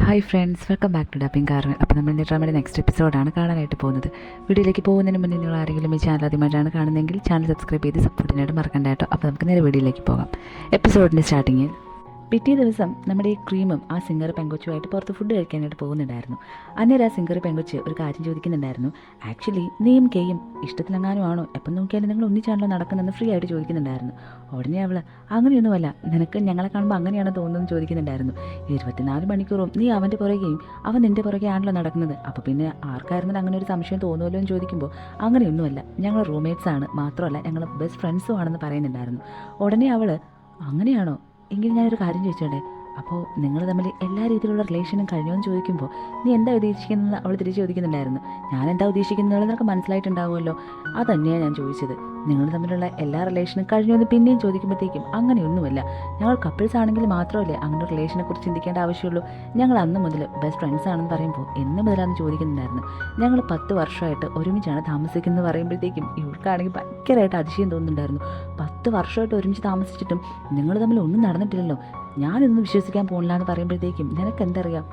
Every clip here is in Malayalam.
Hi friends, welcome back to dubbing corner. അപ്പോൾ നമ്മൾ ഇന്ന് ഡ്രാമയുടെ നെക്സ്റ്റ് എപ്പിസോഡാണ് കാണാനായിട്ട് പോകുന്നത്. വീഡിയോയിലേക്ക് പോകുന്നതിന് മുന്നേ നിങ്ങൾ ആരെങ്കിലും ഈ ചാനൽ ആദ്യമായിട്ടാണ് കാണുന്നതെങ്കിൽ ചാനൽ സബ്സ്ക്രൈബ് ചെയ്ത് സപ്പോർട്ടിനായിട്ട് മറക്കണ്ട കേട്ടോ. അപ്പോൾ നമുക്ക് നേരെ വീഡിയോയിലേക്ക് പോകാം. എപ്പിസോഡിൻ്റെ സ്റ്റാർട്ടിങ്ങിൽ പിറ്റേ ദിവസം നമ്മുടെ ഈ ക്രീമും ആ സിംഗർ പെങ്കൊച്ചുമായിട്ട് പുറത്ത് ഫുഡ് കഴിക്കാനായിട്ട് പോകുന്നുണ്ടായിരുന്നു. അന്നേരം ആ സിംഗർ പെങ്കൊച്ച് ഒരു കാര്യം ചോദിക്കുന്നുണ്ടായിരുന്നു. ആക്ച്വലി നീയും കെയും ഇഷ്ടത്തിലെങ്ങാനും ആണോ, എപ്പം നോക്കിയാലും നിങ്ങൾ ഒന്നിച്ചാണല്ലോ നടക്കുന്നതെന്ന് ഫ്രീ ആയിട്ട് ചോദിക്കുന്നുണ്ടായിരുന്നു. ഉടനെ അവൾ അങ്ങനെയൊന്നുമല്ല, നിനക്ക് ഞങ്ങളെ കാണുമ്പോൾ അങ്ങനെയാണ് തോന്നുന്നതെന്ന് ചോദിക്കുന്നുണ്ടായിരുന്നു. 24 മണിക്കൂറും നീ അവൻ്റെ പുറകെയും അവൻ നിൻ്റെ പുറകെ ആണല്ലോ നടക്കുന്നത്, അപ്പോൾ പിന്നെ ആർക്കായിരുന്നാലും അങ്ങനെ ഒരു സംശയം തോന്നുമല്ലോ എന്ന് ചോദിക്കുമ്പോൾ അങ്ങനെയൊന്നുമല്ല, ഞങ്ങൾ റൂംമേറ്റ്സ് ആണ്, മാത്രമല്ല ഞങ്ങൾ ബെസ്റ്റ് ഫ്രണ്ട്സും ആണെന്ന് പറയുന്നുണ്ടായിരുന്നു. ഉടനെ അവൾ അങ്ങനെയാണോ, എങ്കിൽ ഞാനൊരു കാര്യം ചോദിച്ചോട്ടെ, അപ്പോൾ നിങ്ങൾ തമ്മിൽ എല്ലാ രീതിയിലുള്ള റിലേഷനും കഴിഞ്ഞോന്ന് ചോദിക്കുമ്പോൾ നീ എന്താ ഉദ്ദേശിക്കുന്നതെന്ന് അവൾ തിരിച്ച് ചോദിക്കുന്നുണ്ടായിരുന്നു. ഞാൻ എന്താ ഉദ്ദേശിക്കുന്നത് നിനക്ക് മനസ്സിലായിട്ടുണ്ടാവുമല്ലോ, അതന്നെയാണ് ഞാൻ ചോദിച്ചത്. നിങ്ങൾ തമ്മിലുള്ള എല്ലാ റിലേഷനും കഴിഞ്ഞോന്ന് പിന്നെയും ചോദിക്കുമ്പോഴത്തേക്കും അങ്ങനെയൊന്നുമല്ല, ഞങ്ങൾ കപ്പിൾസ് ആണെങ്കിൽ മാത്രമല്ലേ അങ്ങനെ റിലേഷനെ കുറിച്ച് ചിന്തിക്കേണ്ട ആവശ്യമുള്ളൂ, ഞങ്ങൾ അന്ന് മുതൽ ബെസ്റ്റ് ഫ്രണ്ട്സ് ആണെന്ന് പറയുമ്പോൾ എന്ന് മുതലാണെന്ന് ചോദിക്കുന്നുണ്ടായിരുന്നു. ഞങ്ങൾ 10 വർഷമായിട്ട് ഒരുമിച്ചാണ് താമസിക്കുന്നത് പറയുമ്പോഴത്തേക്കും ഇവർക്കാണെങ്കിൽ ഭയങ്കരമായിട്ട് അതിശയം തോന്നുന്നുണ്ടായിരുന്നു. 10 വർഷമായിട്ട് ഒരുമിച്ച് താമസിച്ചിട്ടും നിങ്ങൾ തമ്മിൽ ഒന്നും നടന്നിട്ടില്ലല്ലോ, ഞാനിതൊന്നും വിശ്വസിക്കാൻ പോകില്ല എന്ന് പറയുമ്പോഴത്തേക്കും നിനക്ക് എന്തറിയാം,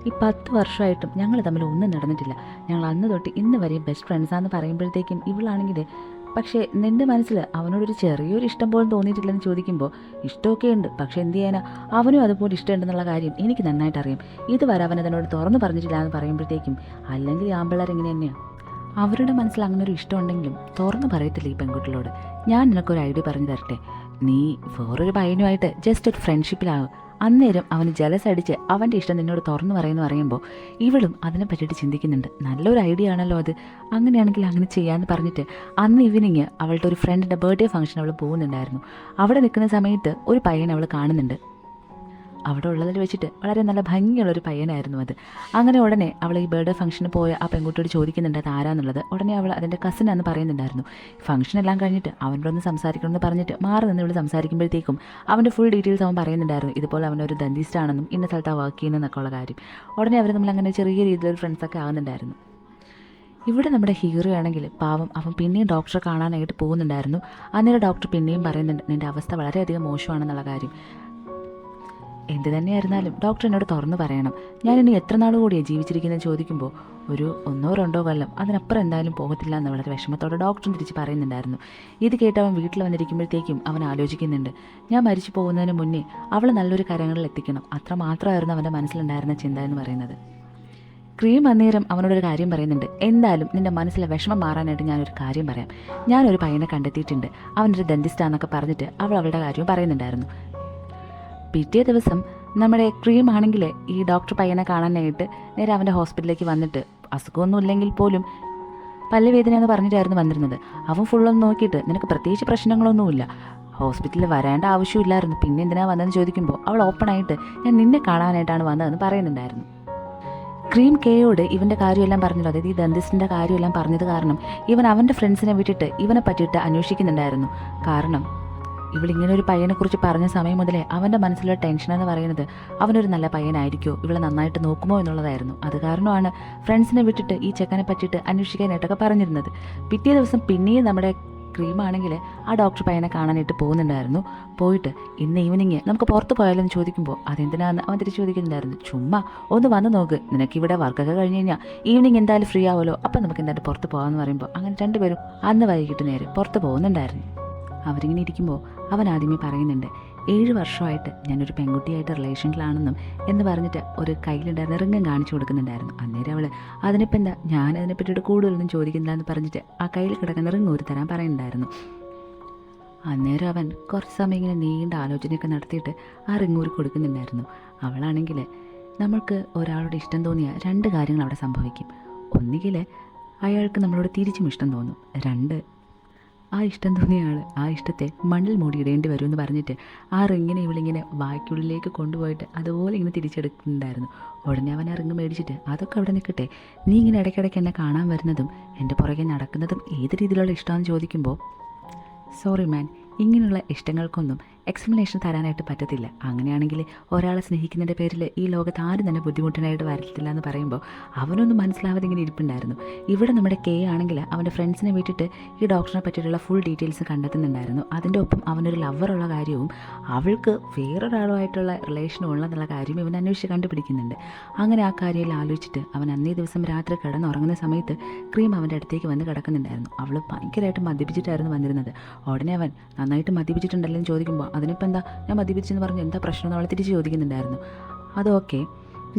ഈ 10 വർഷമായിട്ടും ഞങ്ങൾ തമ്മിൽ ഒന്നും നടന്നിട്ടില്ല, ഞങ്ങൾ അന്ന് തൊട്ട് ഇന്ന് വരെയും ബെസ്റ്റ് ഫ്രണ്ട്സാന്ന് പറയുമ്പോഴത്തേക്കും ഇവളാണെങ്കിൽ പക്ഷേ നിൻ്റെ മനസ്സിൽ അവനോടൊരു ചെറിയൊരു ഇഷ്ടം പോലും തോന്നിയിട്ടില്ലെന്ന് ചോദിക്കുമ്പോൾ ഇഷ്ടമൊക്കെ ഉണ്ട്, പക്ഷേ എന്ത് ചെയ്യാനാ, അവനും അതുപോലെ ഇഷ്ടമുണ്ടെന്നുള്ള കാര്യം എനിക്ക് നന്നായിട്ട് അറിയാം, ഇതുവരെ അവൻ അതിനോട് തുറന്നു പറഞ്ഞിട്ടില്ല എന്ന് പറയുമ്പോഴത്തേക്കും അല്ലെങ്കിൽ ആമ്പിള്ളേർ എങ്ങനെ തന്നെയാണ്, അവരുടെ മനസ്സിൽ അങ്ങനെ ഒരു ഇഷ്ടമുണ്ടെങ്കിലും തുറന്നു പറയത്തില്ല ഈ പെൺകുട്ടികളോട്. ഞാൻ നിനക്കൊരു ഐഡിയ പറഞ്ഞു തരട്ടെ, നീ വേറൊരു പയ്യനുമായിട്ട് ജസ്റ്റ് ഒരു ഫ്രണ്ട്ഷിപ്പിലാവും, അന്നേരം അവന് ജലസ് അടിച്ച് അവൻ്റെ ഇഷ്ടം നിന്നോട് തുറന്നു പറയുമ്പോൾ ഇവളും അതിനെ പറ്റിയിട്ട് ചിന്തിക്കുന്നുണ്ട്. നല്ലൊരു ഐഡിയ ആണല്ലോ അത്, അങ്ങനെയാണെങ്കിൽ അങ്ങനെ ചെയ്യാമെന്ന് പറഞ്ഞിട്ട് അന്ന് ഈവനിങ് അവളുടെ ഒരു ഫ്രണ്ടിൻ്റെ ബർത്ത്ഡേ ഫംഗ്ഷൻ അവൾ പോകുന്നുണ്ടായിരുന്നു. അവിടെ നിൽക്കുന്ന സമയത്ത് ഒരു പയ്യൻ അവൾ കാണുന്നുണ്ട്. അവിടെ ഉള്ളതിൽ വെച്ചിട്ട് വളരെ നല്ല ഭംഗിയുള്ളൊരു പയ്യനായിരുന്നു അത്. അങ്ങനെ ഉടനെ അവൾ ഈ ബർത്ത്ഡേ ഫംഗ്ഷന് പോയ ആ പെൺകുട്ടിയോട് ചോദിക്കുന്നുണ്ട് അത് ആരാന്നുള്ളത്. ഉടനെ അവൾ അതിൻ്റെ കസിനാന്ന് പറയുന്നുണ്ടായിരുന്നു. ഫംഗ്ഷൻ എല്ലാം കഴിഞ്ഞിട്ട് അവനോടൊന്ന് സംസാരിക്കണമെന്ന് പറഞ്ഞിട്ട് മാറി നിന്ന് ഇവിടെ സംസാരിക്കുമ്പോഴത്തേക്കും അവൻ്റെ ഫുൾ ഡീറ്റെയിൽസ് അവൻ പറയുന്നുണ്ടായിരുന്നു. ഇതുപോലെ അവനൊരു ഡെന്റിസ്റ്റ് ആണെന്നും ഇന്ന സ്ഥലത്താണ് വർക്ക് ചെയ്യുന്നതെന്നൊക്കെ ഉള്ള കാര്യം. ഉടനെ അവർ തമ്മിൽ അങ്ങനെ ചെറിയ രീതിയിലൊരു ഫ്രണ്ട്സൊക്കെ ആകുന്നുണ്ടായിരുന്നു. ഇവിടെ നമ്മുടെ ഹീറോ ആണെങ്കിൽ പാവം അവൻ പിന്നെയും ഡോക്ടറെ കാണാനായിട്ട് പോകുന്നുണ്ടായിരുന്നു. അന്നേരം ഡോക്ടർ പിന്നെയും പറയുന്നുണ്ട് നിൻ്റെ അവസ്ഥ വളരെയധികം മോശമാണെന്നുള്ള കാര്യം. എന്ത് തന്നെയായിരുന്നാലും ഡോക്ടർ എന്നോട് തുറന്നു പറയണം, ഞാനിനി എത്ര നാൾ കൂടിയാണ് ജീവിച്ചിരിക്കുന്നത് ചോദിക്കുമ്പോൾ ഒരു 1-2 കൊല്ലം, അതിനപ്പുറം എന്തായാലും പോകത്തില്ല എന്ന് വളരെ വിഷമത്തോടെ ഡോക്ടറും തിരിച്ച് പറയുന്നുണ്ടായിരുന്നു. ഇത് കേട്ട് അവൻ വീട്ടിൽ വന്നിരിക്കുമ്പോഴത്തേക്കും അവൻ ആലോചിക്കുന്നുണ്ട്, ഞാൻ മരിച്ചു പോകുന്നതിന് മുന്നേ അവൾ നല്ലൊരു കാര്യങ്ങളിൽ എത്തിക്കണം, അത്ര മാത്രമായിരുന്നു അവൻ്റെ മനസ്സിലുണ്ടായിരുന്ന ചിന്ത എന്ന് പറയുന്നത്. ക്രീം അന്നേരം അവനോടൊരു കാര്യം പറയുന്നുണ്ട്, എന്തായാലും നിൻ്റെ മനസ്സിലെ വിഷമം മാറാനായിട്ട് ഞാനൊരു കാര്യം പറയാം, ഞാനൊരു പയ്യനെ കണ്ടെത്തിയിട്ടുണ്ട്, അവനൊരു ഡെന്റിസ്റ്റാന്നൊക്കെ പറഞ്ഞിട്ട് അവൾ അവളുടെ കാര്യവും പറയുന്നുണ്ടായിരുന്നു. പിറ്റേ ദിവസം നമ്മുടെ ക്രീം ആണെങ്കിൽ ഈ ഡോക്ടർ പയ്യനെ കാണാനായിട്ട് നേരെ അവൻ്റെ ഹോസ്പിറ്റലിലേക്ക് വന്നിട്ട് അസുഖമൊന്നും ഇല്ലെങ്കിൽ പോലും പല്ലുവേദന എന്ന് പറഞ്ഞിട്ടായിരുന്നു വന്നിരുന്നത്. അവൻ ഫുള്ളൊന്ന് നോക്കിയിട്ട് നിനക്ക് പ്രത്യേകിച്ച് പ്രശ്നങ്ങളൊന്നുമില്ല, ഹോസ്പിറ്റലിൽ വരേണ്ട ആവശ്യമില്ലായിരുന്നു, പിന്നെ എന്തിനാണ് വന്നതെന്ന് ചോദിക്കുമ്പോൾ അവൾ ഓപ്പണായിട്ട് ഞാൻ നിന്നെ കാണാനായിട്ടാണ് വന്നതെന്ന് പറയുന്നുണ്ടായിരുന്നു. ക്രീം കെയോട് ഇവൻ്റെ കാര്യമെല്ലാം പറഞ്ഞല്ലോ, അതായത് ഈ ഡെന്റിസ്റ്റിൻ്റെ കാര്യമെല്ലാം പറഞ്ഞത് കാരണം ഇവൻ അവൻ്റെ ഫ്രണ്ട്സിനെ വിട്ടിട്ട് ഇവനെ പറ്റിയിട്ട് അന്വേഷിക്കുന്നുണ്ടായിരുന്നു. കാരണം ഇവളിങ്ങനെ ഒരു പയ്യനെക്കുറിച്ച് പറഞ്ഞ സമയം മുതലേ അവൻ്റെ മനസ്സിലുള്ള ടെൻഷൻ എന്ന് പറയുന്നത് അവനൊരു നല്ല പയ്യനായിരിക്കുമോ, ഇവളെ നന്നായിട്ട് നോക്കുമോ എന്നുള്ളതായിരുന്നു. അത് കാരണമാണ് ഫ്രണ്ട്സിനെ വിട്ടിട്ട് ഈ ചെക്കനെ പറ്റിയിട്ട് അന്വേഷിക്കാനായിട്ടൊക്കെ പറഞ്ഞിരുന്നത്. പിറ്റേ ദിവസം പിന്നെയും നമ്മുടെ ക്രീമാണെങ്കിൽ ആ ഡോക്ടർ പയ്യനെ കാണാനായിട്ട് പോകുന്നുണ്ടായിരുന്നു. പോയിട്ട് ഇന്ന് ഈവനിങ് നമുക്ക് പുറത്ത് പോയാലോ എന്ന് ചോദിക്കുമ്പോൾ അതെന്തിനാന്ന് അവൻ തിരിച്ച് ചോദിക്കുന്നുണ്ടായിരുന്നു. ചുമ്മാ ഒന്ന് വന്ന് നോക്ക്, നിനക്കിവിടെ വർക്കൊക്കെ കഴിഞ്ഞ് കഴിഞ്ഞാൽ ഈവനിങ് എന്തായാലും ഫ്രീ ആവുമല്ലോ, അപ്പം നമുക്ക് എന്തായാലും പുറത്ത് പോകാമെന്ന് പറയുമ്പോൾ അങ്ങനെ രണ്ടുപേരും അന്ന് വൈകിട്ട് നേരെ പുറത്ത് പോകുന്നുണ്ടായിരുന്നു. അവരിങ്ങനെ ഇരിക്കുമ്പോൾ അവൻ ആദ്യമേ പറയുന്നുണ്ട്, 7 വർഷമായിട്ട് ഞാനൊരു പെൺകുട്ടിയായിട്ട് റിലേഷനിലാണെന്നും എന്ന് പറഞ്ഞിട്ട് ഒരു കയ്യിലുണ്ടായിരുന്ന റിങ്ങും കാണിച്ചു കൊടുക്കുന്നുണ്ടായിരുന്നു. അന്നേരം അവൾ അതിനിപ്പോൾ എന്താ, ഞാൻ അതിനെ പറ്റിയിട്ട് കൂടുതലൊന്നും ചോദിക്കുന്നില്ല എന്ന് പറഞ്ഞിട്ട് ആ കയ്യിൽ കിടക്കുന്ന റിങ് ഊരി തരാൻ പറയുന്നുണ്ടായിരുന്നു. അന്നേരം അവൻ കുറച്ച് സമയം ഇങ്ങനെ നീണ്ട ആലോചനയൊക്കെ നടത്തിയിട്ട് ആ റിങ് ഊരി കൊടുക്കുന്നുണ്ടായിരുന്നു. അവളാണെങ്കിൽ നമ്മൾക്ക് ഒരാളോട് ഇഷ്ടം തോന്നിയാൽ 2 കാര്യങ്ങൾ അവിടെ സംഭവിക്കും. ഒന്നുകിൽ അയാൾക്ക് നമ്മളോട് തിരിച്ചും ഇഷ്ടം തോന്നും, 2 ആ ഇഷ്ടം തോന്നിയ ആൾ ആ ഇഷ്ടത്തെ മണ്ണിൽ മൂടിയിടേണ്ടി വരുമെന്ന് പറഞ്ഞിട്ട് ആ റിങ്ങിനെ ഇവളിങ്ങനെ വായ്ക്കുള്ളിലേക്ക് കൊണ്ടുപോയിട്ട് അതുപോലെ ഇങ്ങനെ തിരിച്ചെടുക്കുന്നുണ്ടായിരുന്നു. ഉടനെ അവൻ ആ റിങ് മേടിച്ചിട്ട് അതൊക്കെ അവിടെ നിൽക്കട്ടെ, നീ ഇങ്ങനെ ഇടയ്ക്കിടയ്ക്ക് എന്നെ കാണാൻ വരുന്നതും എൻ്റെ പുറകെ നടക്കുന്നതും ഏത് രീതിയിലുള്ള ഇഷ്ടമാണെന്ന് ചോദിക്കുമ്പോൾ സോറി മാൻ, ഇങ്ങനെയുള്ള ഇഷ്ടങ്ങൾക്കൊന്നും എക്സ്പ്ലനേഷൻ തരാനായിട്ട് പറ്റത്തില്ല. അങ്ങനെയാണെങ്കിൽ ഒരാളെ സ്നേഹിക്കുന്നതിൻ്റെ പേരിൽ ഈ ലോകത്ത് ആരും തന്നെ ബുദ്ധിമുട്ടിനായിട്ട് വരത്തില്ല എന്ന് പറയുമ്പോൾ അവനൊന്നും മനസ്സിലാവാതെ ഇങ്ങനെ ഇരിപ്പുണ്ടായിരുന്നു. ഇവിടെ നമ്മുടെ കെ ആണെങ്കിൽ അവൻ്റെ ഫ്രണ്ട്സിനെ വിട്ടിട്ട് ഈ ഡോക്ടറിനെ പറ്റിയിട്ടുള്ള ഫുൾ ഡീറ്റെയിൽസ് കണ്ടെത്തുന്നുണ്ടായിരുന്നു. അതിൻ്റെ ഒപ്പം അവനൊരു ലവറുള്ള കാര്യവും അവൾക്ക് വേറൊരാളുമായിട്ടുള്ള റിലേഷനും ഉള്ളതെന്നുള്ള കാര്യം ഇവൻ അന്വേഷിച്ച് കണ്ടുപിടിക്കുന്നുണ്ട്. അങ്ങനെ ആ കാര്യം ആലോചിച്ചിട്ട് അവൻ അന്നേ ദിവസം രാത്രി കിടന്നുറങ്ങുന്ന സമയത്ത് ക്രീം അവൻ്റെ അടുത്തേക്ക് വന്ന് കിടക്കുന്നുണ്ടായിരുന്നു. അവൾ ഭയങ്കരമായിട്ട് മദ്യപിച്ചിട്ടായിരുന്നു വന്നിരുന്നത്. ഉടനെ അവൻ നന്നായിട്ട് മദ്യപിച്ചിട്ടുണ്ടല്ലോ എന്ന് ചോദിക്കുമ്പോൾ അതിനിപ്പോൾ എന്താ, ഞാൻ മദ്യപിച്ചെന്ന് പറഞ്ഞ് എന്താ പ്രശ്നം എന്ന് അവൾ തിരിച്ച് ചോദിക്കുന്നുണ്ടായിരുന്നു. അതൊക്കെ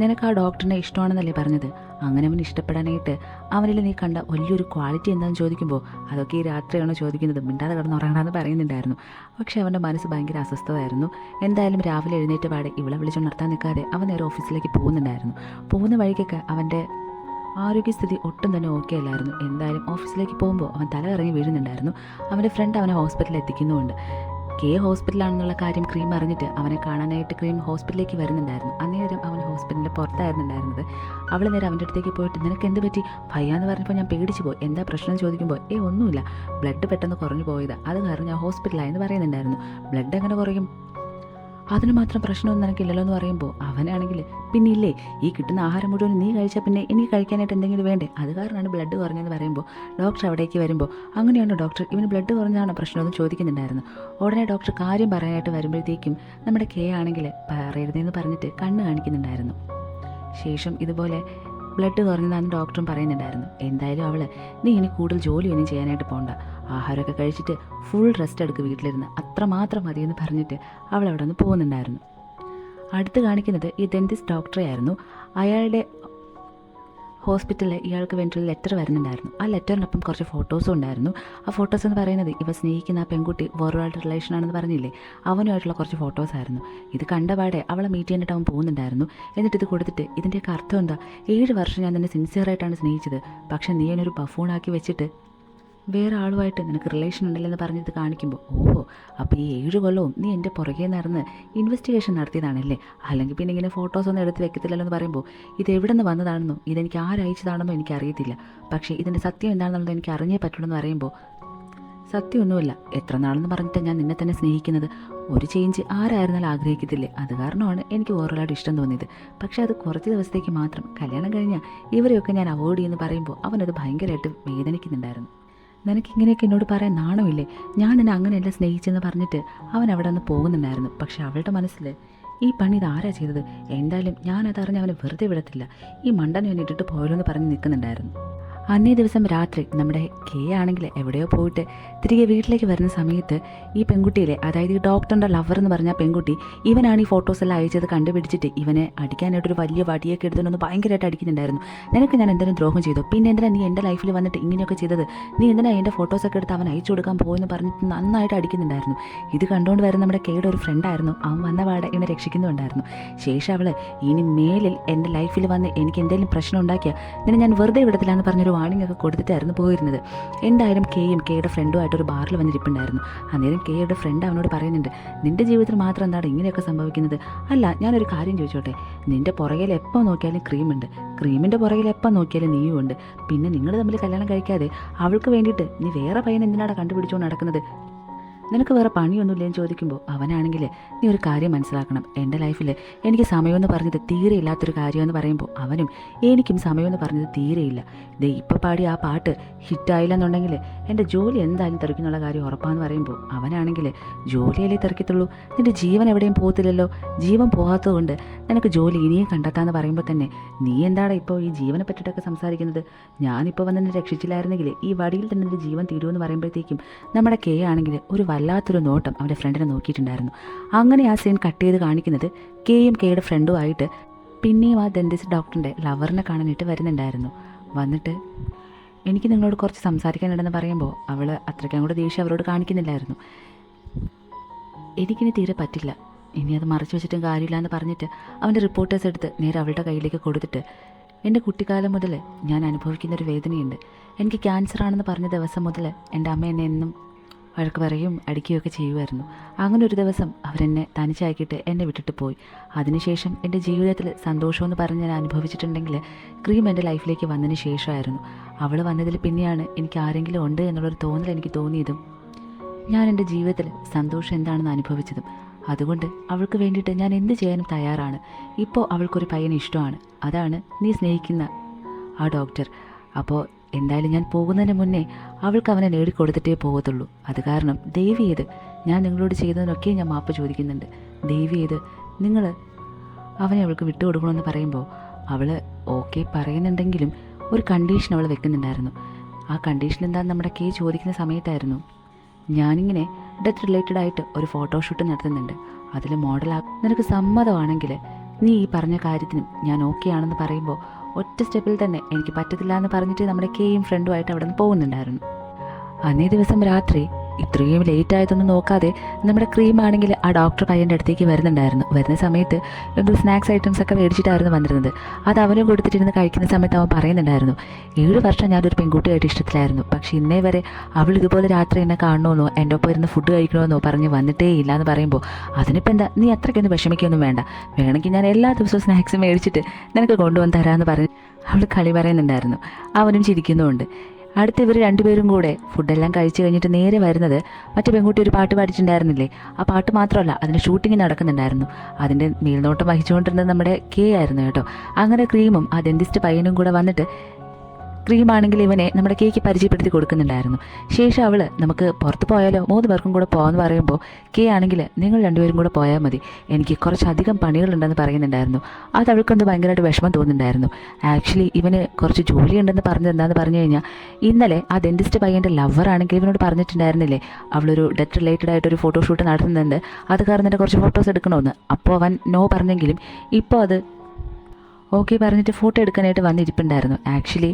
നിനക്ക് ആ ഡോക്ടറിനെ ഇഷ്ടമാണെന്നല്ലേ പറഞ്ഞത്, അങ്ങനെ അവൻ ഇഷ്ടപ്പെടാനായിട്ട് അവനിൽ നീ കണ്ട വലിയൊരു ക്വാളിറ്റി എന്താണെന്ന് ചോദിക്കുമ്പോൾ അതൊക്കെ ഈ രാത്രിയാണോ ചോദിക്കുന്നത്, മിണ്ടാതെ കിടന്നുറങ്ങണമെന്ന് പറയുന്നുണ്ടായിരുന്നു. പക്ഷേ അവൻ്റെ മനസ്സ് ഭയങ്കര അസ്വസ്ഥമായിരുന്നു. എന്തായാലും രാവിലെ എഴുന്നേറ്റ് പാടെ ഇവളെ വിളിച്ചുണർത്താൻ നിൽക്കാതെ അവൻ നേരെ ഓഫീസിലേക്ക് പോകുന്നുണ്ടായിരുന്നു. പോകുന്ന വഴിക്കൊക്കെ അവൻ്റെ ആരോഗ്യസ്ഥിതി ഒട്ടും തന്നെ ഓക്കെ അല്ലായിരുന്നു. എന്തായാലും ഓഫീസിലേക്ക് പോകുമ്പോൾ അവൻ തല ഇറങ്ങി വീഴുന്നുണ്ടായിരുന്നു. അവൻ്റെ ഫ്രണ്ട് അവനെ ഹോസ്പിറ്റലിൽ എത്തിക്കുന്നുമുണ്ട്. കെ ഹോസ്പിറ്റലാണെന്നുള്ള കാര്യം ക്രീം അറിഞ്ഞിട്ട് അവനെ കാണാനായിട്ട് ക്രീം ഹോസ്പിറ്റലിലേക്ക് വരുന്നുണ്ടായിരുന്നു. അന്നേരം അവൻ ഹോസ്പിറ്റലിൻ്റെ പുറത്തായിരുന്നുണ്ടായിരുന്നത്. അവൾ നേരെ അവൻ്റെ അടുത്തേക്ക് പോയിട്ട് നിനക്ക് എന്ത് പറ്റി ഭയ്യാന്ന് പറഞ്ഞപ്പോൾ ഞാൻ പേടിച്ചു പോയി, എന്താ പ്രശ്നം ചോദിക്കുമ്പോൾ ഒന്നുമില്ല, ബ്ലഡ് പെട്ടെന്ന് കുറഞ്ഞു പോയതാ, അത് കാരണം ഞാൻ ഹോസ്പിറ്റലായെന്ന് പറയുന്നുണ്ടായിരുന്നു. ബ്ലഡ് എങ്ങനെ കുറയും, അതിന് മാത്രം പ്രശ്നമൊന്നും എനിക്കില്ലല്ലോ എന്ന് പറയുമ്പോൾ അവനാണെങ്കിൽ പിന്നില്ലേ ഈ കിട്ടുന്ന ആഹാരം മുഴുവൻ നീ കഴിച്ചാൽ പിന്നെ എനിക്ക് കഴിക്കാനായിട്ട് എന്തെങ്കിലും വേണ്ടേ, അത് കാരണമാണ് ബ്ലഡ് കുറഞ്ഞതെന്ന് പറയുമ്പോൾ ഡോക്ടർ അവിടേക്ക് വരുമ്പോൾ അങ്ങനെയാണോ ഡോക്ടർ, ഇവന് ബ്ലഡ് കുറഞ്ഞാണോ പ്രശ്നമെന്ന് ചോദിക്കുന്നുണ്ടായിരുന്നു. ഉടനെ ഡോക്ടർ കാര്യം പറയാനായിട്ട് വരുമ്പോഴത്തേക്കും നമ്മുടെ കെ ആണെങ്കിൽ പറയരുതെന്ന് പറഞ്ഞിട്ട് കണ്ണ് കാണിക്കുന്നുണ്ടായിരുന്നു. ശേഷം ഇതുപോലെ ബ്ലഡ് കുറഞ്ഞതാണെന്ന് ഡോക്ടറും പറയുന്നുണ്ടായിരുന്നു. എന്തായാലും അവൾ നീ ഇനി കൂടുതൽ ജോലിയൊന്നും ചെയ്യാനായിട്ട് പോകണ്ട, ആഹാരമൊക്കെ കഴിച്ചിട്ട് ഫുൾ റെസ്റ്റ് എടുക്കുക വീട്ടിലിരുന്ന്, അത്രമാത്രം മതിയെന്ന് പറഞ്ഞിട്ട് അവൾ അവിടെ നിന്ന് പോകുന്നുണ്ടായിരുന്നു. അടുത്ത് കാണിക്കുന്നത് ഈ ഡെന്റിസ്റ്റ് ഡോക്ടറെ ആയിരുന്നു. അയാളുടെ ഹോസ്പിറ്റലിൽ ഇയാൾക്ക് വേണ്ടിയുള്ള ലെറ്റർ വരുന്നുണ്ടായിരുന്നു. ആ ലെറ്ററിനൊപ്പം കുറച്ച് ഫോട്ടോസും ഉണ്ടായിരുന്നു. ആ ഫോട്ടോസ് എന്ന് പറയുന്നത് ഇവ സ്നേഹിക്കുന്ന ആ പെൺകുട്ടി വേറൊരാളുടെ റിലേഷനാണെന്ന് പറഞ്ഞില്ലേ, അവനുമായിട്ടുള്ള കുറച്ച് ഫോട്ടോസായിരുന്നു. ഇത് കണ്ടപാടെ അവളെ മീറ്റ് ചെയ്യാനായിട്ട് അവൻ പോകുന്നുണ്ടായിരുന്നു. എന്നിട്ട് ഇത് കൊടുത്തിട്ട് ഇതിൻ്റെയൊക്കെ അർത്ഥം എന്താ, 7 വർഷം ഞാൻ നിന്നെ സിൻസിയറായിട്ടാണ് സ്നേഹിച്ചത്, പക്ഷേ നീ എന്നൊരു ബഫൂണാക്കി വെച്ചിട്ട് വേറെ ആളുമായിട്ട് നിനക്ക് റിലേഷൻ ഉണ്ടല്ലെന്ന് പറഞ്ഞത് കാണിക്കുമ്പോൾ അപ്പോൾ ഈ 7 കൊല്ലവും നീ എൻ്റെ പുറകെ നടന്ന് ഇൻവെസ്റ്റിഗേഷൻ നടത്തിയതാണല്ലേ, അല്ലെങ്കിൽ പിന്നെ ഇങ്ങനെ ഫോട്ടോസൊന്നും എടുത്ത് വെക്കത്തില്ലല്ലോ എന്ന് പറയുമ്പോൾ ഇത് എവിടെ നിന്ന് വന്നതാണെന്നോ ഇതെനിക്ക് ആരയച്ചതാണെന്നോ എനിക്കറിയത്തില്ല, പക്ഷേ ഇതിൻ്റെ സത്യം എന്താണെന്നുള്ളത് എനിക്ക് അറിഞ്ഞേ പറ്റുള്ളൂ എന്ന് പറയുമ്പോൾ സത്യമൊന്നുമില്ല, എത്ര നാളെന്ന് പറഞ്ഞിട്ട് ഞാൻ നിന്നെ തന്നെ സ്നേഹിക്കുന്നത്, ഒരു ചേഞ്ച് ആരായിരുന്നാലും ആഗ്രഹിക്കത്തില്ലേ, അത് കാരണമാണ് എനിക്ക് വേറൊരാളുടെ ഇഷ്ടം തോന്നിയത്, പക്ഷേ അത് കുറച്ച് ദിവസത്തേക്ക് മാത്രം, കല്യാണം കഴിഞ്ഞാൽ ഇവരെയൊക്കെ ഞാൻ അവോയ്ഡ് ചെയ്യുമെന്ന് പറയുമ്പോൾ അവനത് ഭയങ്കരമായിട്ട് വേദനിക്കുന്നുണ്ടായിരുന്നു. നിനക്കിങ്ങനെയൊക്കെ എന്നോട് പറയാൻ നാണമില്ലേ, ഞാൻ നിന്നെ അങ്ങനെയല്ല സ്നേഹിച്ചെന്ന് പറഞ്ഞിട്ട് അവൻ അവിടെ നിന്ന് പോകുന്നുണ്ടായിരുന്നു. പക്ഷെ അവളുടെ മനസ്സിൽ ഈ പണി ഇതാരാ ചെയ്തത്, എന്തായാലും ഞാനതറിഞ്ഞ് അവനെ വെറുതെ വിടത്തില്ല, ഈ മണ്ടനെ അവനെ ഇട്ടിട്ട് പോയല്ലോ എന്ന് പറഞ്ഞ് നിൽക്കുന്നുണ്ടായിരുന്നു. അന്നേ ദിവസം രാത്രി നമ്മുടെ കെ ആണെങ്കിൽ എവിടെയോ പോയിട്ട് തിരികെ വീട്ടിലേക്ക് വരുന്ന സമയത്ത് ഈ പെൺകുട്ടിയിലെ, അതായത് ഈ ഡോക്ടറിൻ്റെ ലവർ എന്ന് പറഞ്ഞ പെൺകുട്ടി, ഇവനാണ് ഈ ഫോട്ടോസ് എല്ലാം അയച്ചത് കണ്ടുപിടിച്ചിട്ട് ഇവനെ അടിക്കാനായിട്ടൊരു വലിയ വടിയൊക്കെ എടുത്തുകൊണ്ട് ഭയങ്കരമായിട്ട് അടിക്കുന്നുണ്ടായിരുന്നു. നിനക്ക് ഞാൻ എന്തെങ്കിലും ദ്രോഹം ചെയ്തു, പിന്നെ എന്തിനാ നീ എൻ്റെ ലൈഫിൽ വന്നിട്ട് ഇങ്ങനെയൊക്കെ ചെയ്തത്, നീ എന്തിനാ എൻ്റെ ഫോട്ടോസൊക്കെ എടുത്ത് അവൻ അയച്ചു കൊടുക്കാൻ പോകുമെന്ന് പറഞ്ഞിട്ട് നന്നായിട്ട് അടിക്കുന്നുണ്ടായിരുന്നു. ഇത് കണ്ടുകൊണ്ട് വരുന്ന നമ്മുടെ കെയുടെ ഒരു ഫ്രണ്ടായിരുന്നു, അവൻ വന്ന പാടെ ഇവനെ രക്ഷിക്കുന്നുണ്ടായിരുന്നു. ശേഷം അവൾ ഇനി മേലിൽ എൻ്റെ ലൈഫിൽ വന്ന് എനിക്ക് എന്തെങ്കിലും പ്രശ്നം ഉണ്ടാക്കിയാൽ നിന്നെ ഞാൻ വെറുതെ വിടത്തില്ല എന്ന് പറഞ്ഞൊരു വാണിംഗ് ഒക്കെ കൊടുത്തിട്ടായിരുന്നു പോയിരുന്നത്. എന്തായാലും കെയുടെ ഫ്രണ്ടുമായിട്ടൊരു ബാറിൽ വന്നിരിപ്പുണ്ടായിരുന്നു. അന്നേരം കെയുടെ ഫ്രണ്ട് അവനോട് പറയുന്നുണ്ട്, നിൻ്റെ ജീവിതത്തിൽ മാത്രം എന്താണ് ഇങ്ങനെയൊക്കെ സംഭവിക്കുന്നത്, അല്ല ഞാനൊരു കാര്യം ചോദിച്ചോട്ടെ, നിൻ്റെ പുറകിൽ എപ്പോൾ നോക്കിയാലും ക്രീമുണ്ട്, ക്രീമിൻ്റെ പുറകിൽ എപ്പോൾ നോക്കിയാലും നീയും ഉണ്ട്, പിന്നെ നിങ്ങൾ തമ്മിൽ കല്യാണം കഴിക്കാതെ അവൾക്ക് വേണ്ടിയിട്ട് നീ വേറെ പയ്യനെ എന്തിനാണ് കണ്ടുപിടിച്ചുകൊണ്ട് നടക്കുന്നത്, നിനക്ക് വേറെ പണിയൊന്നുമില്ലെന്ന് ചോദിക്കുമ്പോൾ അവനാണെങ്കിൽ നീ ഒരു കാര്യം മനസ്സിലാക്കണം, എൻ്റെ ലൈഫിൽ എനിക്ക് സമയമെന്ന് പറഞ്ഞത് തീരെ ഇല്ലാത്തൊരു കാര്യമെന്ന് പറയുമ്പോൾ അവനും എനിക്കും സമയമെന്ന് പറഞ്ഞത് തീരെയില്ല, ദേ ഇപ്പോൾ പാടി ആ പാട്ട് ഹിറ്റായില്ലെന്നുണ്ടെങ്കിൽ എൻ്റെ ജോലി എന്തായാലും തെറിക്കുന്നുള്ള കാര്യം ഉറപ്പാന്ന് പറയുമ്പോൾ അവനാണെങ്കിൽ ജോലിയല്ലേ തെറിക്കത്തുള്ളൂ, നിൻ്റെ ജീവൻ എവിടെയും പോകത്തില്ലല്ലോ, ജീവൻ പോകാത്തത് കൊണ്ട് നിനക്ക് ജോലി ഇനിയും കണ്ടെത്താമെന്ന് പറയുമ്പോൾ തന്നെ നീ എന്താണ് ഇപ്പോൾ ഈ ജീവനെ പറ്റിയിട്ടൊക്കെ സംസാരിക്കുന്നത്, ഞാനിപ്പോൾ വന്ന് നിന്നെ രക്ഷിച്ചില്ലായിരുന്നെങ്കിൽ ഈ വടിയിൽ തന്നെ നിൻ്റെ ജീവൻ തീരുമെന്ന് പറയുമ്പോഴത്തേക്കും നമ്മുടെ കെ ആണെങ്കിൽ ഒരു വല്ലാത്തൊരു നോട്ടം അവൻ്റെ ഫ്രണ്ടിനെ നോക്കിയിട്ടുണ്ടായിരുന്നു. അങ്ങനെ ആ സീൻ കട്ട് ചെയ്ത് കാണിക്കുന്നത് കെയുടെ ഫ്രണ്ടുമായിട്ട് പിന്നെയും ആ ഡെന്റിസ്റ്റ് ഡോക്ടറിൻ്റെ ലവറിനെ കാണാനായിട്ട് വരുന്നുണ്ടായിരുന്നു. വന്നിട്ട് എനിക്ക് നിങ്ങളോട് കുറച്ച് സംസാരിക്കാനുണ്ടെന്ന് പറയുമ്പോൾ അവൾ അത്രയ്ക്കും കൂടെ ദേഷ്യം അവരോട് കാണിക്കുന്നില്ലായിരുന്നു. എനിക്കിനി തീരെ പറ്റില്ല, ഇനി അത് മറച്ചു വെച്ചിട്ടും കാര്യമില്ല എന്ന് പറഞ്ഞിട്ട് അവൻ്റെ റിപ്പോർട്ടേഴ്സ് എടുത്ത് നേരെ അവളുടെ കയ്യിലേക്ക് കൊടുത്തിട്ട്, എൻ്റെ കുട്ടിക്കാലം മുതൽ ഞാൻ അനുഭവിക്കുന്നൊരു വേദനയുണ്ട്, എനിക്ക് ക്യാൻസർ ആണെന്ന് പറഞ്ഞ ദിവസം മുതൽ എൻ്റെ അമ്മ എന്നെ എന്നും വഴക്ക് പറയും അടിക്കുകയൊക്കെ ചെയ്യുമായിരുന്നു. അങ്ങനെ ഒരു ദിവസം അവരെന്നെ തനിച്ചാക്കിയിട്ട് എന്നെ വിട്ടിട്ട് പോയി. അതിനുശേഷം എൻ്റെ ജീവിതത്തിൽ സന്തോഷമെന്ന് പറഞ്ഞ് ഞാൻ അനുഭവിച്ചിട്ടുണ്ടെങ്കിൽ ക്രീം എൻ്റെ ലൈഫിലേക്ക് വന്നതിന് ശേഷമായിരുന്നു. അവൾ വന്നതിൽ പിന്നെയാണ് എനിക്ക് ആരെങ്കിലും ഉണ്ട് എന്നുള്ളൊരു തോന്നൽ എനിക്ക് തോന്നിയതും ഞാൻ എൻ്റെ ജീവിതത്തിൽ സന്തോഷം എന്താണെന്ന് അനുഭവിച്ചതും. അതുകൊണ്ട് അവൾക്ക് വേണ്ടിയിട്ട് ഞാൻ എന്ത് ചെയ്യാനും തയ്യാറാണ്. ഇപ്പോൾ അവൾക്കൊരു പയ്യനെ ഇഷ്ടമാണ്. അതാണ് നീ സ്നേഹിക്കുന്ന ആ ഡോക്ടർ. അപ്പോൾ എന്തായാലും ഞാൻ പോകുന്നതിന് മുന്നേ അവൾക്ക് അവനെ നേടിക്കൊടുത്തിട്ടേ പോകത്തുള്ളൂ. അത് കാരണം ദയവ് ചെയ്ത് ഞാൻ നിങ്ങളോട് ചെയ്തതിനൊക്കെ ഞാൻ മാപ്പ് ചോദിക്കുന്നുണ്ട്. ദയവ് ചെയ്ത് നിങ്ങൾ അവനെ അവൾക്ക് വിട്ടുകൊടുക്കണമെന്ന് പറയുമ്പോൾ അവൾ ഓക്കെ പറയുന്നുണ്ടെങ്കിലും ഒരു കണ്ടീഷൻ അവൾ വെക്കുന്നുണ്ടായിരുന്നു. ആ കണ്ടീഷൻ എന്താണെന്ന് നമ്മുടെ കെ ചോദിക്കുന്ന സമയത്തായിരുന്നു, ഞാനിങ്ങനെ ഡെത്ത് റിലേറ്റഡ് ആയിട്ട് ഒരു ഫോട്ടോഷൂട്ട് നടത്തുന്നുണ്ട്, അതിൽ നിനക്ക് സമ്മതമാണെങ്കിൽ നീ ഈ പറഞ്ഞ കാര്യത്തിനും ഞാൻ ഓക്കെ ആണെന്ന് പറയുമ്പോൾ ഒറ്റ സ്റ്റെപ്പിൽ തന്നെ എനിക്ക് പറ്റത്തില്ല എന്ന് പറഞ്ഞിട്ട് നമ്മുടെ കെയും ഫ്രണ്ടുമായിട്ട് അവിടെ നിന്ന് പോകുന്നുണ്ടായിരുന്നു. അന്നേ ദിവസം രാത്രി ഇത്രയും ലേറ്റ് ആയതൊന്നും നോക്കാതെ നമ്മുടെ ക്രീം ആണെങ്കിൽ ആ ഡോക്ടർ പയ്യൻ്റെ അടുത്തേക്ക് വരുന്നുണ്ടായിരുന്നു. വരുന്ന സമയത്ത് എന്തോ സ്നാക്സ് ഐറ്റംസ് ഒക്കെ മേടിച്ചിട്ടായിരുന്നു വന്നിരുന്നത്. അത് അവനും കൊടുത്തിട്ടിരുന്ന് കഴിക്കുന്ന സമയത്ത് അവൻ പറയുന്നുണ്ടായിരുന്നു, 7 വർഷം ഞാനൊരു പെൺകുട്ടിയായിട്ട് ഇഷ്ടത്തിലായിരുന്നു, പക്ഷേ ഇന്നേ വരെ അവൾ ഇതുപോലെ രാത്രി എന്നെ കാണണമെന്നോ എൻ്റെ ഒപ്പം ഇരുന്ന് ഫുഡ് കഴിക്കണമെന്നോ പറഞ്ഞ് വന്നിട്ടേ ഇല്ല എന്ന് പറയുമ്പോൾ അതിനിപ്പോൾ എന്താ, നീ അത്രയ്ക്കൊന്നും വിഷമിക്കൊന്നും വേണ്ട, വേണമെങ്കിൽ ഞാൻ എല്ലാ ദിവസവും സ്നാക്സ് മേടിച്ചിട്ട് നിനക്ക് കൊണ്ടുവന്ന് തരാമെന്ന് പറഞ്ഞ് അവൾ കളി പറയുന്നുണ്ടായിരുന്നു. അവനും ചിരിക്കുന്നുമുണ്ട്. അടുത്ത് ഇവർ രണ്ടുപേരും കൂടെ ഫുഡെല്ലാം കഴിച്ച് കഴിഞ്ഞിട്ട് നേരെ വരുന്നത് മറ്റേ പെൺകുട്ടി ഒരു പാട്ട് പാടിച്ചിട്ടുണ്ടായിരുന്നില്ലേ, ആ പാട്ട് മാത്രമല്ല അതിൻ്റെ ഷൂട്ടിംഗ് നടക്കുന്നുണ്ടായിരുന്നു. അതിൻ്റെ മേൽനോട്ടം വഹിച്ചുകൊണ്ടിരുന്നത് നമ്മുടെ കെ ആയിരുന്നു കേട്ടോ. അങ്ങനെ ക്രീമും ആ ഡെന്റിസ്റ്റ് പയ്യനും കൂടെ വന്നിട്ട് ക്രീമാണെങ്കിൽ ഇവനെ നമ്മുടെ കേക്ക് പരിചയപ്പെടുത്തി കൊടുക്കുന്നുണ്ടായിരുന്നു. ശേഷം അവൾ നമുക്ക് പുറത്ത് പോയാലോ 3 പേർക്കും കൂടെ പോകാമെന്ന് പറയുമ്പോൾ കെ ആണെങ്കിൽ നിങ്ങൾ 2 പേരും കൂടെ പോയാൽ മതി, എനിക്ക് കുറച്ചധികം പണികളുണ്ടെന്ന് പറയുന്നുണ്ടായിരുന്നു. അത് അവൾക്കൊന്ന് ഭയങ്കരമായിട്ട് വിഷമം തോന്നുന്നുണ്ടായിരുന്നു. ആക്ച്വലി ഇവന് കുറച്ച് ജോലിയുണ്ടെന്ന് പറഞ്ഞത് എന്താണെന്ന് പറഞ്ഞു കഴിഞ്ഞാൽ, ഇന്നലെ ആ ഡെന്റിസ്റ്റ് പയ്യൻ്റെ ലവറാണെങ്കിൽ ഇവനോട് പറഞ്ഞിട്ടുണ്ടായിരുന്നില്ലേ അവളൊരു ഡെത്ത് റിലേറ്റഡ് ആയിട്ടൊരു ഫോട്ടോഷൂട്ട് നടത്തുന്നുണ്ട്, അത് കാരണം തന്നെ കുറച്ച് ഫോട്ടോസ് എടുക്കണമെന്ന്. അപ്പോൾ അവൻ നോ പറഞ്ഞെങ്കിലും ഇപ്പോൾ അത് ഓക്കെ പറഞ്ഞിട്ട് ഫോട്ടോ എടുക്കാനായിട്ട് വന്നിരിപ്പുണ്ടായിരുന്നു. ആക്ച്വലി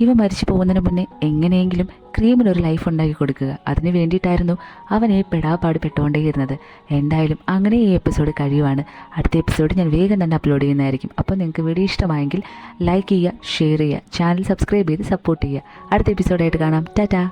ഇവ മരിച്ചു പോകുന്നതിന് മുന്നേ എങ്ങനെയെങ്കിലും ക്രീമിനൊരു ലൈഫ് ഉണ്ടാക്കി കൊടുക്കുക, അതിന് വേണ്ടിയിട്ടായിരുന്നു അവൻ ഈ പെടാപ്പാട് പെട്ടുകൊണ്ടേയിരുന്നത്. എന്തായാലും അങ്ങനെ ഈ എപ്പിസോഡ് കഴിയുവാണ്. അടുത്ത എപ്പിസോഡ് ഞാൻ വേഗം തന്നെ അപ്ലോഡ് ചെയ്യുന്നതായിരിക്കും. അപ്പോൾ നിങ്ങൾക്ക് വീഡിയോ ഇഷ്ടമായെങ്കിൽ ലൈക്ക് ചെയ്യുക, ഷെയർ ചെയ്യുക, ചാനൽ സബ്സ്ക്രൈബ് ചെയ്ത് സപ്പോർട്ട് ചെയ്യുക. അടുത്ത എപ്പിസോഡായിട്ട് കാണാം. ടാറ്റാ.